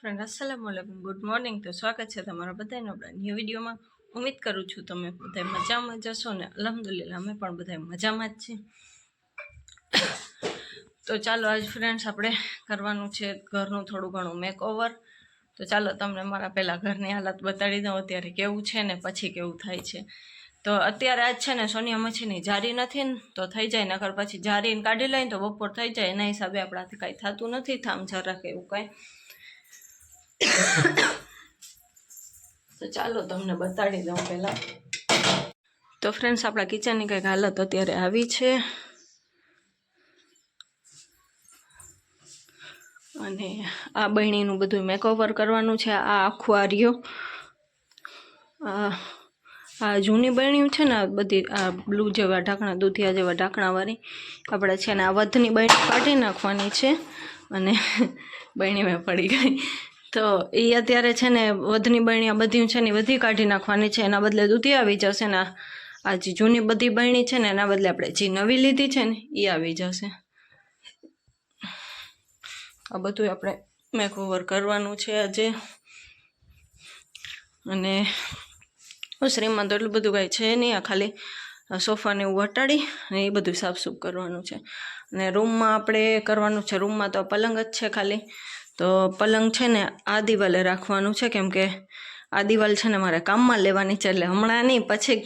Friend અસલામ વાલેકુમ, good morning. તો સ્વાગત છે તમારા બધાનો આપણા ન્યૂ વિડીયોમાં. ઉમ્મીદ કરું છું તમે બધા મજામાં જશો ને. અલ્હમ્દુલિલ્લાહ અમે પણ બધા મજામાં જ છીએ. તો ચાલો આજ ફ્રેન્ડ્સ આપણે કરવાનું છે ઘરનું થોડું ઘણું મેકઓવર. તો ચાલો તમને મારા પહેલાં ઘરની હાલત બતાડી દઉં અત્યારે કેવું છે ને પછી કેવું થાય છે. તો અત્યારે આજ છે ને સોનિયા મચ્છીની જારી નથી ને તો થઈ જાય, નકર પછી જારીને કાઢી લઈને તો બપોર થઈ જાય. એના હિસાબે આપણાથી કાંઈ થતું નથી થામ જરાક એવું કાંઈ. તો ચાલો તમને બતાડી દઉં પહેલાં. તો ફ્રેન્ડ્સ આપણા કિચનની કંઈક હાલત અત્યારે આવી છે. અને આ બહેણીનું બધું મેકઓવર કરવાનું છે. આ આખું આ રહ્યો આ જૂની બહેણીઓ છે ને બધી, આ બ્લુ જેવા ઢાંકણા, દૂધિયા જેવા ઢાંકણાવાળી આપણે છે ને આ વધની બહેણી કાઢી નાખવાની છે. અને બહેણી મેં પડી ગઈ તો એ અત્યારે છે ને વધની બહેણી બધી છે ને બધી કાઢી નાખવાની છે. એના બદલે દૂધી આવી જશે ને આ જે જૂની બધી બહેણી છે ને એના બદલે આપણે જે નવી લીધી છે ને એ આવી જશે. આ બધું આપણે મેકઓવર કરવાનું છે આજે. અને શ્રીમાં તો એટલું બધું કાંઈ છે નહીં, આ ખાલી સોફાને એવું હટાડી અને એ બધું સાફસૂફ કરવાનું છે. અને રૂમમાં આપણે કરવાનું છે, રૂમમાં તો પલંગ જ છે ખાલી. તો પલંગ છે ને આ દિવાલે રાખવાનું છે, કેમ કે આ દિવાલ છે ને મારે કામમાં લેવાની છે. એટલે હમણાં નહીં, પછી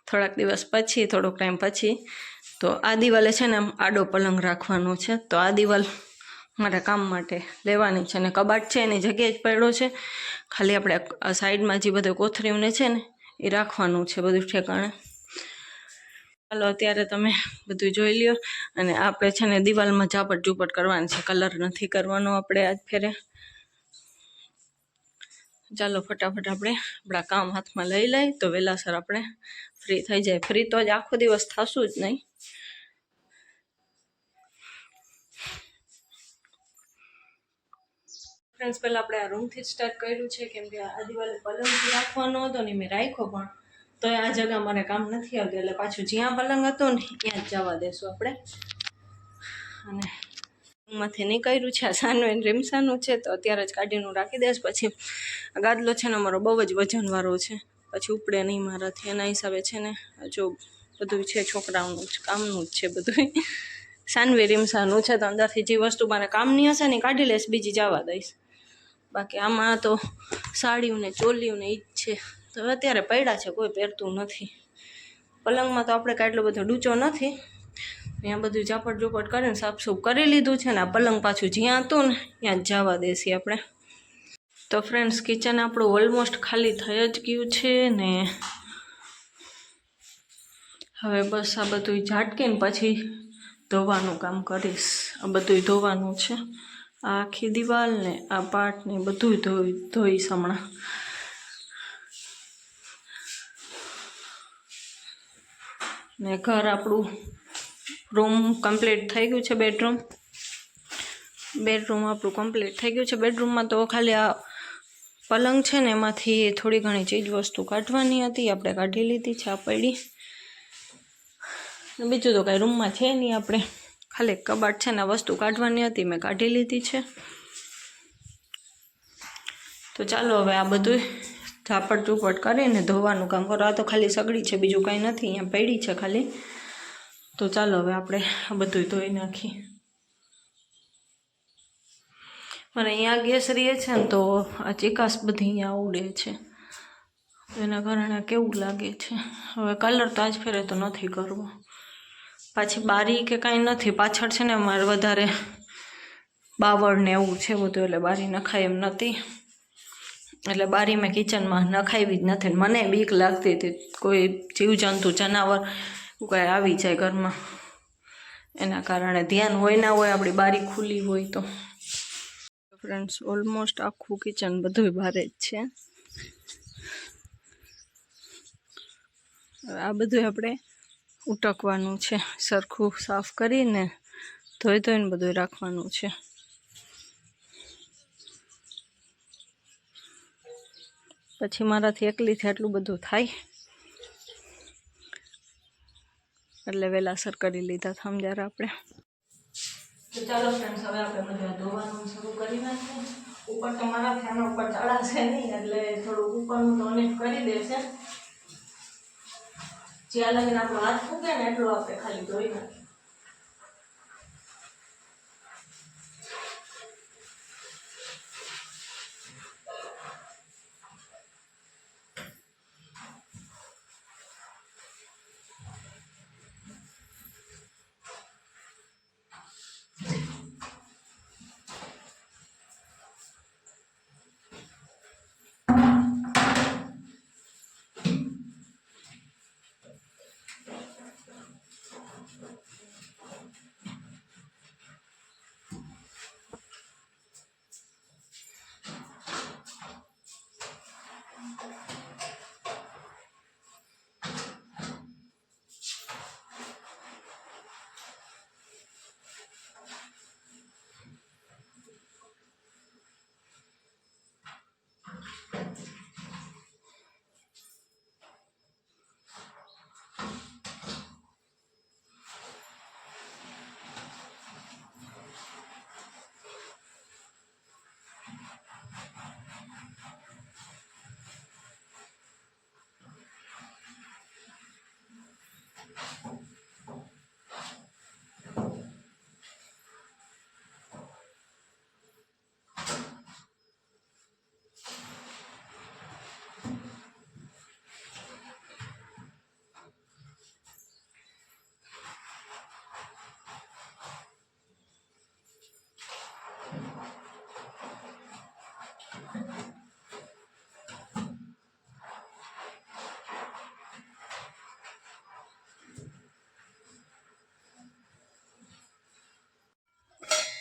થોડાક દિવસ પછી, થોડોક ટાઈમ પછી. તો આ દિવાલે છે ને આડો પલંગ રાખવાનો છે. તો આ દિવાલ મારે કામ માટે લેવાની છે. અને કબાટ છે એની જગ્યાએ જ પડ્યો છે, ખાલી આપણે સાઈડમાં જે બધું કોથરીઓને છે ને એ રાખવાનું છે બધું ઠેકાણે. ચાલો અત્યારે તમે બધું જોઈ લ્યો. અને આપણે છે ને દિવાલમાં ઝાપટ ઝૂપટ કરવાની છે, કલર નથી કરવાનો આપણે આજ ફેરે. ચાલો ફટાફટ આપણે આપણા કામ હાથમાં લઈ લઈએ તો વહેલાસર આપણે ફ્રી થઈ જાય. ફ્રી તો જ આખો દિવસ થશું જ નહીં. ફ્રેન્ડ્સ પહેલાં આપણે આ રૂમથી જ સ્ટાર્ટ કર્યું છે, કેમ કે આ દિવાલે પલંગ રાખવાનો હતો ને મેં રાખ્યો, પણ તો આ જગ્યા મને કામ નથી આવતી. એટલે પાછું જ્યાં પલંગ હતો ને ત્યાં જ જવા દેશું આપણે. અને રૂમમાંથી નીકળ્યું છે, આ સાનું રીમસાનું છે તો અત્યારે જ કાઢીને રાખી દઈશ. પછી આ ગાદલો છે ને અમારો બહુ જ વજનવાળો છે, પછી ઉપડે નહીં મારાથી. એના હિસાબે છે ને જો બધું છે છોકરાઓનું જ કામનું જ છે બધું. સાનવી રીમસાનું છે તો અંદરથી જે વસ્તુ મને કામની હશે ને કાઢી લઈશ, બીજી જવા દઈશ. બાકી આમાં તો સાડીઓ ને ચોલીઓ ને ઈ જ છે. તો અત્યારે પડ્યા છે, કોઈ પહેરતું નથી. પલંગમાં તો આપણે કાંઈ એટલો બધો ડૂચો નથી. ત્યાં બધું ઝાપટ ઝૂપટ કરીને સાફસૂફ કરી લીધું છે ને આ પલંગ પાછું જ્યાં હતું ને ત્યાં જ જવા દેશી આપણે. તો ફ્રેન્ડ્સ કિચન આપણું ઓલમોસ્ટ ખાલી થઈ જ ગયું છે ને હવે બસ આ બધું ઝાટકીને પછી ધોવાનું કામ કરીશ. આ બધું ધોવાનું છે, આ આખી દિવાલ ને આ પાર્ટ ને બધું ધોઈશ હમણાં. ને ઘર આપણું રૂમ કમ્પ્લીટ થઈ ગયું છે. બેડરૂમ આપણું કમ્પ્લીટ થઈ ગયું છે. બેડરૂમમાં તો ખાલી આ પલંગ છે ને એમાંથી થોડી ઘણી ચીજ વસ્તુ કાઢવાની હતી, આપણે કાઢી લીધી છે. આ પડી બીજું તો કાંઈ રૂમમાં છે નહીં. આપણે ખાલી કબાટ છે ને વસ્તુ કાઢવાની હતી, મેં કાઢી લીધી છે. તો ચાલો હવે આ બધું ઝાપટ ઝૂપટ કરીને ધોવાનું કામ કરો. આ તો ખાલી સગડી છે, બીજું કાંઈ નથી, અહીંયા પડી છે ખાલી. તો ચાલો હવે આપણે આ બધું ધોઈ નાખીએ. મારે અહીંયા ગેસ રહે છે ને તો આ ચિકાસ બધી અહીંયા ઉડે છે, એના કારણે કેવું લાગે છે. હવે કલર તો આજ ફેરે તો નથી કરવો. પાછી બારી કે કાંઈ નથી, પાછળ છે ને અમારે વધારે બાવળ ને એવું છે બધું, એટલે બારી નખાય એમ નથી. એટલે બારી મેં કિચનમાં નખાવી જ નથી. મને બીક લાગતી હતી કોઈ જીવજંતુ જનાવર કાંઈ આવી જાય ઘરમાં, એના કારણે ધ્યાન હોય ના હોય આપણી બારી ખુલ્લી હોય તો. ફ્રેન્ડ્સ ઓલમોસ્ટ આખું કિચન બધું બહાર જ છે. આ બધું આપણે ઉટકવાનું છે, સરખું સાફ કરીને ધોઈને બધું રાખવાનું છે. પછી મારાથી એકલીથી આટલું બધું થાય એટલે વહેલાસર કરી લીધા સમજાર આપણે. તો ચાલો ફ્રેન્ડ્સ હવે આપણે બધા ધોવાનું શરૂ કરી નાખીએ. ઉપર તો મારાથી આના ઉપર ચડાશે નહીં, એટલે થોડુંક ઉપરનું તો અનેક કરી દેશે. જ્યાં લગીને આપણો હાથ ફૂકે ને એટલું આપણે ખાલી ધોઈ નાખીએ.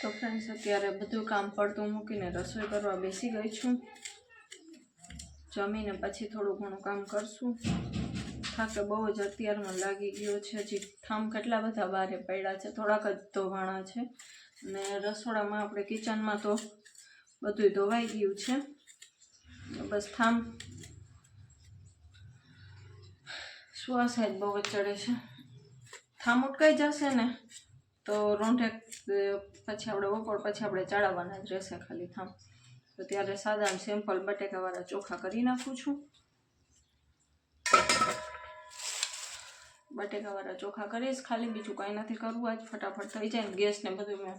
તો ફ્રેન્ડ્સ અત્યારે બધું કામ પડતું મૂકીને રસોઈ કરવા બેસી ગઈ છું. જમીને પછી થોડું ઘણું કામ કરશું. થાકે બહુ જ અત્યારમાં લાગી ગયો છે. હજી ઠામ કેટલા બધા બારે પડ્યા છે, થોડાક જ ધોવાણા છે. અને રસોડામાં આપણે કિચનમાં તો બધું ધોવાઈ ગયું છે. બસ ઠામ શ્વાસ જ બહુ જ ચડે છે. ઠામ ઉટકાઈ જશે ને તો રોંઢે પછી આપણે બપોર પછી આપણે ચડાવવાના જ રહેશે ખાલી ઠામ. તો ત્યારે સાદા સિમ્પલ બટેકાવાળા ચોખા કરી નાખું છું. બટેકાવાળા ચોખા કરીશ ખાલી, બીજું કાંઈ નથી કરવું. આજ ફટાફટ થઈ જાય ને. ગેસને બધું મેં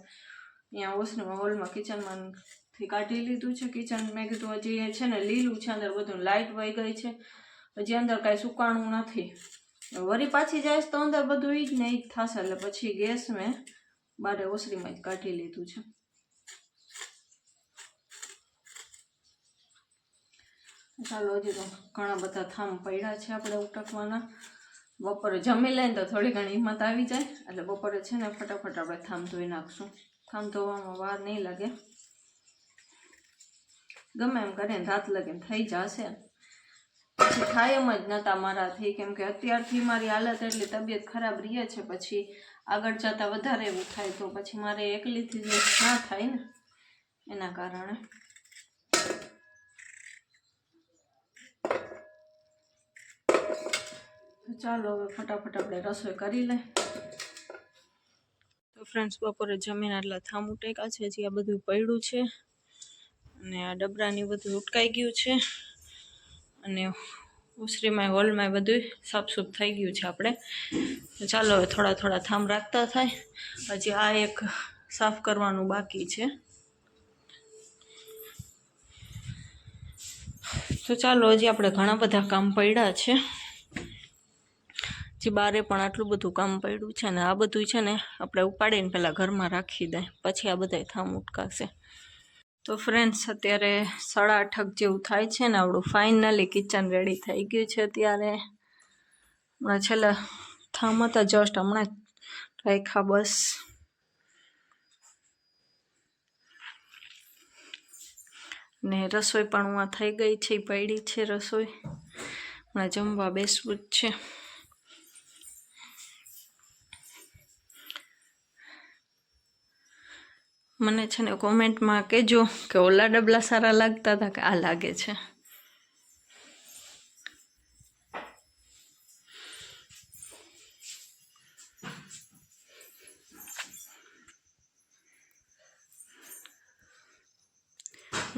અહીંયા ઓસમાં હોલમાં કિચનમાંથી કાઢી લીધું છે. કિચન મેં કીધું હજી છે ને લીલું છે, અંદર બધું લાઇટ વહી ગઈ છે, હજી અંદર કાંઈ સુકાણું નથી. વળી પાછી જાય તો અંદર બધું એ જ ને એ જ થશે, એટલે પછી ગેસ મેં બારે ઓસરીમાં જ કાઢી લીધું છે. ચાલો, હજી તો ઘણા બધા થામ પડ્યા છે આપણે ઉટકવાના. બપોરે જમી લઈને તો થોડી ઘણી હિંમત આવી જાય, એટલે બપોરે છે ને ફટાફટ આપણે થામ ધોઈ નાખશું. થામ ધોવામાં વાર નહીં લાગે, ગમે એમ કરીને રાત લગીને થઈ જશે. પછી થાય એમ જ નહોતા મારાથી, કેમ કે અત્યારથી મારી હાલત એટલી તબિયત ખરાબ રહે છે, પછી આગળ જતાં વધારે એવું થાય તો પછી મારે એકલીથી જ ના થાય ને, એના કારણે. ચાલો હવે ફટાફટ આપણે રસોઈ કરી લઈએ. તો ફ્રેન્ડ્સ, બપોરે જમીન આટલા થામ ઉટેકા છે, હજી આ બધું પડ્યું છે, અને આ ડબરાની બધું ઉટકાઈ ગયું છે, અને ઉસરીમાં હોલમાં બધું સાફસૂફ થઈ ગયું છે આપણે. તો ચાલો હવે થોડા થોડા થામ રાખતા થાય. હજી આ એક સાફ કરવાનું બાકી છે. તો ચાલો, હજી આપણે ઘણા બધા કામ પડ્યા છે. જે બારે પણ આટલું બધું કામ પડ્યું છે, ને આ બધું છે ને આપણે ઉપાડીને પહેલાં ઘરમાં રાખી દે, પછી આ બધા થામ ઉટકાશે. તો ફ્રેન્ડ્સ, અત્યારે 8:30 જેવું થાય છે ને આપણું ફાઇનલી કિચન રેડી થઈ ગયું છે. અત્યારે હમણાં છેલ્લા થામ હતા જસ્ટ હમણાં રાખ્યા બસ. ને રસોઈ પણ હું થઈ ગઈ છે, પડી છે રસોઈ. હમણાં જમવા બેસવું જ છે. મને છે ને કોમેન્ટમાં કહેજો કે ઓલા ડબલા સારા લાગતા હતા કે આ લાગે છે.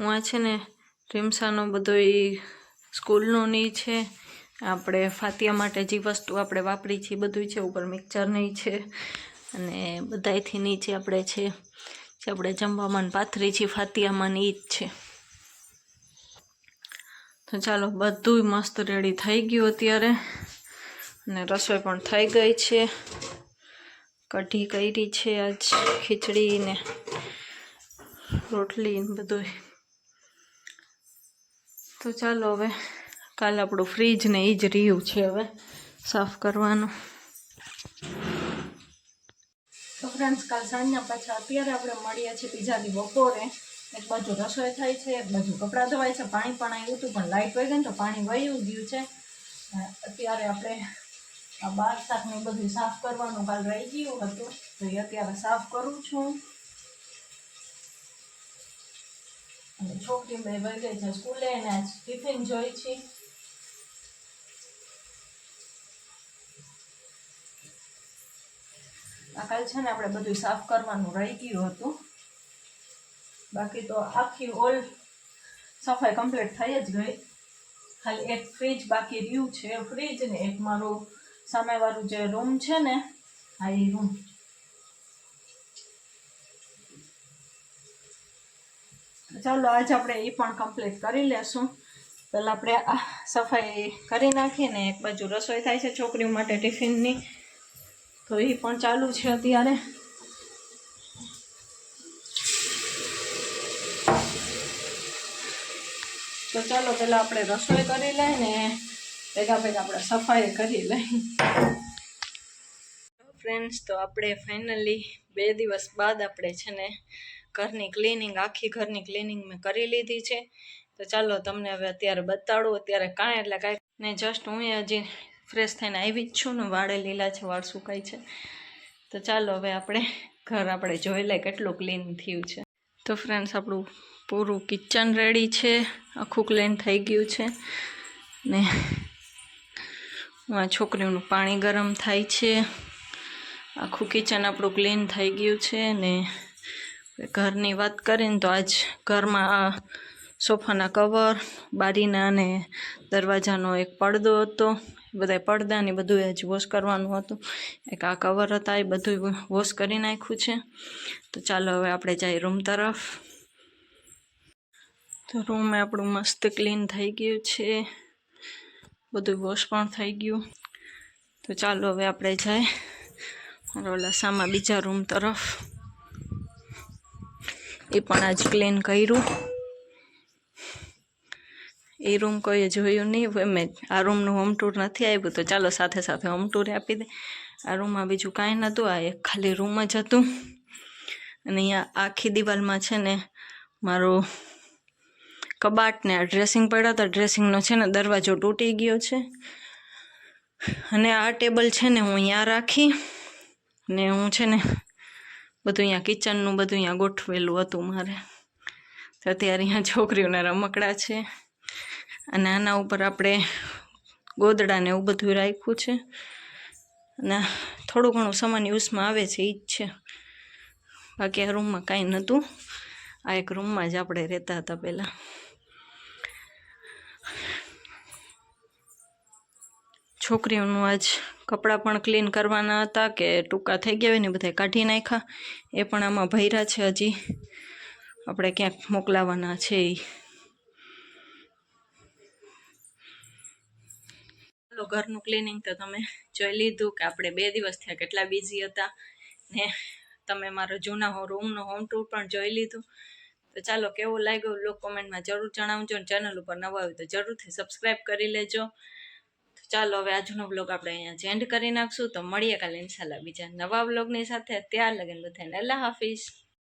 હું આ છે ને રીમસાનો બધોય સ્કૂલનો નહીં છે, આપણે ફાતિયા માટે જે વસ્તુ આપણે વાપરી છે બધું છે, ઉપર મિક્સર નહીં છે, અને બધાયથી નીચે આપણે છે જે આપણે જમવામાં પાથરી છે ફાતિયામાં ઈ જ છે. તો ચાલો બધું મસ્ત રેડી થઈ ગયું અત્યારે, અને રસોઈ પણ થઈ ગઈ છે. કઢી કરી છે આજ, ખીચડી ને રોટલી ને બધું. તો ચાલો હવે કાલે આપણું ફ્રીજ ને એ જ રહ્યું છે હવે સાફ કરવાનું. તો ફ્રેન્ડ્સ કાલ સાંજના પાછા અત્યારે આપણે મળીએ છીએ બીજા દી બપોરે. એક બાજુ રસોઈ થાય છે, એક બાજુ કપડાં ધોવાય છે, પાણી પણ આવ્યું હતું પણ લાઇટ વહી ગઈ ને તો પાણી વયું ગયું છે. અત્યારે આપણે આ બાર શાકને બધું સાફ કરવાનું કાલ રહી ગયું હતું, તો એ અત્યારે સાફ કરું છું. અને છોકરી બે વહી ગઈ છે સ્કૂલે, એને આજ ટિફિન જોઈ છે. આ કાલ છે ને આપણે બધું સાફ કરવાનું રહી ગયું હતું, બાકી તો આખી હોલ સફાઈ કમ્પ્લીટ થઈ જ ગઈ. ખાલી એક ફ્રીજ બાકી રહ્યું છે, ફ્રીજ ને એક મારું સામેવાળું જે રૂમ છે ને આ એ રૂમ. ચાલો આજે આપણે એ પણ કમ્પ્લીટ કરી લેશું. પહેલાં આપણે આ સફાઈ કરી નાખીને એક બાજુ રસોઈ થાય છે છોકરીઓ માટે ટિફિનની, તો એ પણ ચાલુ છે અત્યારે. તો ચાલો પહેલાં આપણે રસોઈ કરી લઈએ ને ભેગા આપણે સફાઈ કરી લઈએ. ફ્રેન્ડ્સ તો આપણે ફાઇનલી 2 દિવસ બાદ આપણે છે ને ઘરની ક્લિનિંગ, આખી ઘરની ક્લિનિંગ મેં કરી લીધી છે. તો ચાલો તમને હવે અત્યારે બતાડું. અત્યારે કાંઈ એટલે કાંઈ ને જસ્ટ હું હજી ફ્રેશ થઈને આવી જ છું ને, વાળે લીલા છે, વાળ સુકાય છે. તો ચાલો હવે આપણે ઘર આપણે જોઈ લઈએ કેટલું ક્લીન થયું છે. તો ફ્રેન્ડ્સ આપણું પૂરું કિચન રેડી છે, આખું ક્લીન થઈ ગયું છે. ને આ છોકરીઓનું પાણી ગરમ થાય છે, આખું કિચન આપણું ક્લીન થઈ ગયું છે. ને ઘરની વાત કરીને તો આજ ઘરમાં સોફાના કવર, બારીના અને દરવાજાનો એક પડદો હતો, બધા પડદા ને બધું આજ વોશ કરવાનું હતું. એક આ કવર હતા એ બધું વોશ કરી નાખ્યું છે. તો ચાલો હવે આપણે જઈએ રૂમ તરફ. તો રૂમ આપણું મસ્ત ક્લીન થઈ ગયું છે, બધું વોશ પણ થઈ ગયું. તો ચાલો હવે આપણે જઈએ ઓલા સામા બીજા રૂમ તરફ. એ પણ આજ ક્લીન કર્યું. એ રૂમ કોઈએ જોયું નહીં, મેં આ રૂમનું હોમ ટૂર નથી આવ્યું, તો ચાલો સાથે સાથે હોમ ટૂર આપી દે. આ રૂમમાં બીજું કાંઈ નહોતું, આ એક ખાલી રૂમ જ હતું. અને અહીંયા આખી દિવાલમાં છે ને મારું કબાટ ને આ ડ્રેસિંગ પડ્યા હતા, ડ્રેસિંગનો છે ને દરવાજો તૂટી ગયો છે. અને આ ટેબલ છે ને હું અહીંયા રાખી ને હું છે ને બધું અહીંયા કિચનનું બધું અહીંયા ગોઠવેલું હતું મારે. તો અત્યારે અહીંયા છોકરીઓના રમકડા છે, અને આના ઉપર આપણે ગોદડા ને એવું બધું રાખ્યું છે. અને થોડું ઘણું સામાન યુઝમાં આવે છે એ જ છે, બાકી આ રૂમમાં કાંઈ નહોતું. આ એક રૂમમાં જ આપણે રહેતા હતા પહેલાં. છોકરીઓનું આજ કપડાં પણ ક્લીન કરવાના હતા કે ટૂંકા થઈ ગયા હોય ને બધા કાઢી નાખ્યા, એ પણ આમાં ભર્યા છે. હજી આપણે ક્યાંક મોકલાવાના છે એ. ઘરનું ક્લિનિંગ તો તમે જોઈ લીધું કે આપણે 2 દિવસ થયા કેટલા બિઝી હતા, ને તમે મારો જૂના રૂમનો હોમ ટૂર પણ જોઈ લીધું. તો ચાલો કેવો લાગ્યો વ્લોગ કોમેન્ટમાં જરૂર જણાવજો, અને ચેનલ ઉપર નવા હોય તો જરૂરથી સબસ્ક્રાઈબ કરી લેજો. તો ચાલો હવે આજનો વ્લોગ આપણે અહીંયા એન્ડ કરી નાખશું. તો મળીએ કાલે ઇન્શાલ્લાહ બીજા નવા વ્લોગની સાથે. ત્યાર લગન બધાને અલ્લાહ હાફિઝ.